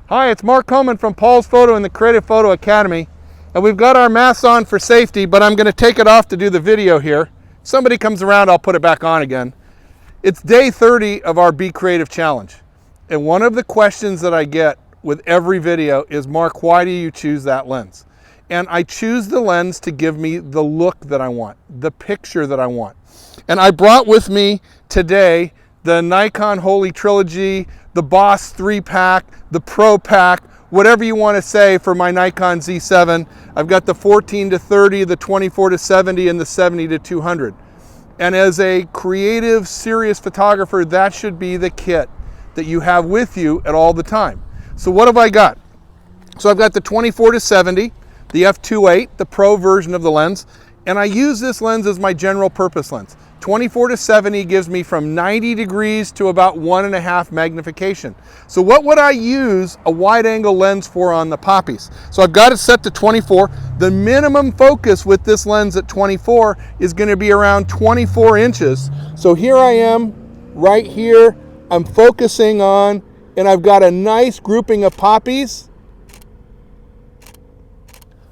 Hi, it's Mark Coleman from Paul's Photo and the Creative Photo Academy. And we've got our masks on for safety, but I'm going to take it off to do the video here. If somebody comes around, I'll put it back on again. It's day 30 of our Be Creative Challenge. And one of the questions that I get with every video is, Mark, why do you choose that lens? And I choose the lens to give me the look that I want, the picture that I want. And I brought with me today the Nikon Holy Trilogy, the Boss 3-pack, the Pro Pack, whatever you want to say for my Nikon Z7. I've got the 14-30, the 24-70, and the 70-200. And as a creative, serious photographer, that should be the kit that you have with you at all the time. So what have I got? So I've got the 24-70, the f2.8, the Pro version of the lens, and I use this lens as my general purpose lens. 24-70 gives me from 90 degrees to about 1.5 magnification. So what would I use a wide angle lens for on the poppies? So I've got it set to 24. The minimum focus with this lens at 24 is going to be around 24 inches. So here I am, right here, I'm focusing on, and I've got a nice grouping of poppies.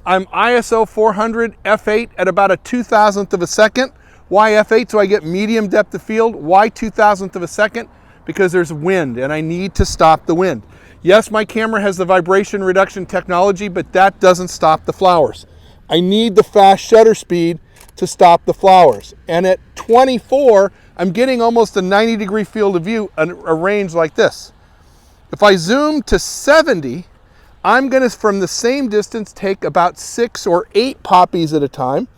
I'm ISO 400 f8 at about a 2,000th of a second. Why f8? So I get medium depth of field. Why 2,000th of a second? Because there's wind and I need to stop the wind. Yes, my camera has the vibration reduction technology, but that doesn't stop the flowers. I need the fast shutter speed to stop the flowers. And at 24, I'm getting almost a 90-degree field of view, a range like this. If I zoom to 70, I'm going to, from the same distance, take about 6 or 8 poppies at a time.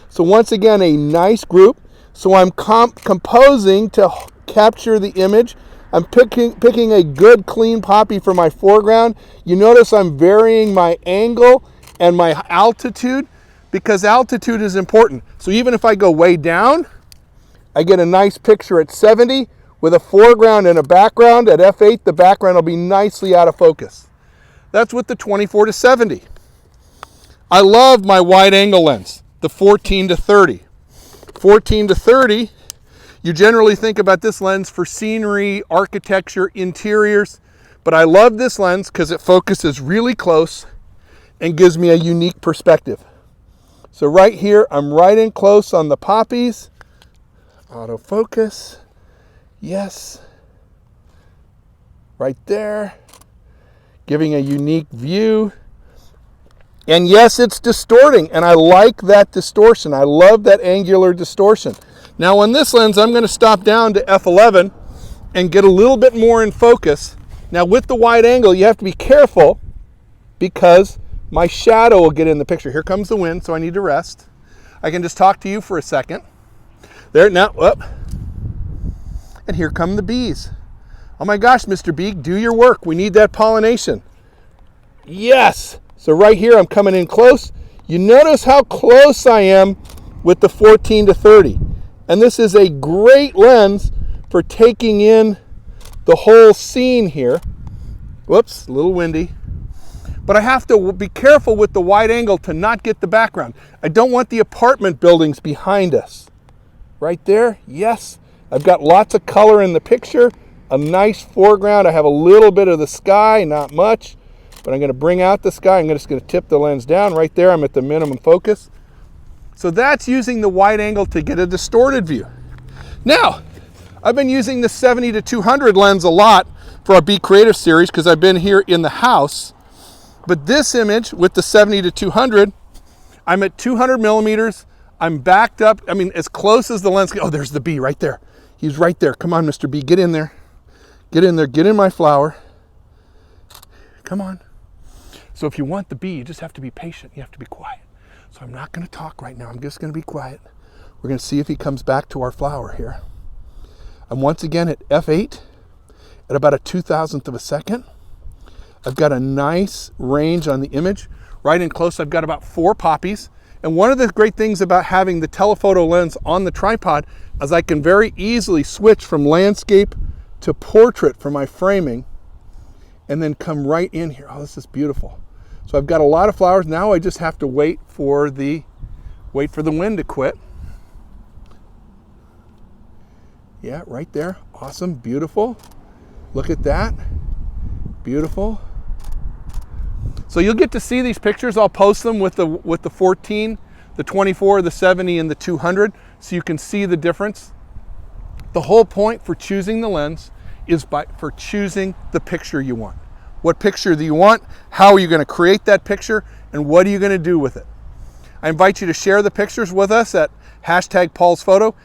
So once again, a nice group. So I'm composing to capture the image. I'm picking a good clean poppy for my foreground. You notice I'm varying my angle and my altitude because altitude is important. So even if I go way down, I get a nice picture at 70 with a foreground and a background. At f8, the background will be nicely out of focus. That's with the 24-70. I love my wide angle lens, the 14-30. 14-30, you generally think about this lens for scenery, architecture, interiors, but I love this lens because it focuses really close and gives me a unique perspective. So right here, I'm right in close on the poppies. Autofocus, yes. Right there, giving a unique view. And yes, it's distorting, and I like that distortion. I love that angular distortion. Now on this lens, I'm going to stop down to f11 and get a little bit more in focus. Now with the wide angle, you have to be careful because my shadow will get in the picture. Here comes the wind, so I need to rest. I can just talk to you for a second. There, now, up. And here come the bees. Oh my gosh, Mr. Bee, do your work. We need that pollination. Yes. So right here, I'm coming in close. You notice how close I am with the 14-30. And this is a great lens for taking in the whole scene here. Whoops, a little windy. But I have to be careful with the wide angle to not get the background. I don't want the apartment buildings behind us. Right there, yes. I've got lots of color in the picture, a nice foreground. I have a little bit of the sky, not much. But I'm going to bring out the sky. I'm just going to tip the lens down. Right there, I'm at the minimum focus. So that's using the wide angle to get a distorted view. Now, I've been using the 70-200 lens a lot for our Be Creative series because I've been here in the house. But this image with the 70-200, I'm at 200 millimeters. I'm backed up. I mean, as close as the lens. Oh, there's the bee right there. He's right there. Come on, Mr. Bee, get in there. Get in there. Get in my flower. Come on. So if you want the bee, you just have to be patient. You have to be quiet. So I'm not going to talk right now. I'm just going to be quiet. We're going to see if he comes back to our flower here. I'm once again at f8 at about a 2,000th of a second. I've got a nice range on the image. Right in close, I've got about 4 poppies. And one of the great things about having the telephoto lens on the tripod is I can very easily switch from landscape to portrait for my framing and then come right in here. Oh, this is beautiful. So I've got a lot of flowers. Now I just have to wait for the wind to quit. Yeah, right there. Awesome, beautiful. Look at that. Beautiful. So you'll get to see these pictures. I'll post them with the 14, the 24, the 70, and the 200, so you can see the difference. The whole point for choosing the lens is for choosing the picture you want. What picture do you want? How are you going to create that picture? And what are you going to do with it? I invite you to share the pictures with us at hashtag Paul's Photo,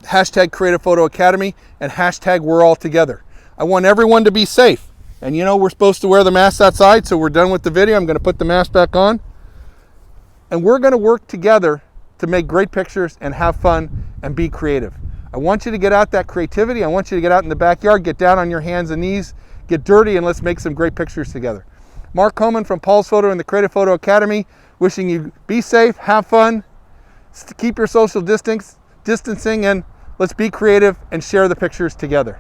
hashtag Creative Photo Academy, and hashtag We're All Together. I want everyone to be safe. And you know, we're supposed to wear the mask outside, so we're done with the video. I'm going to put the mask back on. And we're going to work together to make great pictures and have fun and be creative. I want you to get out that creativity. I want you to get out in the backyard, get down on your hands and knees, get dirty, and let's make some great pictures together. Mark Coleman from Paul's Photo and the Creative Photo Academy, wishing you be safe, have fun, keep your social distancing, and let's be creative and share the pictures together.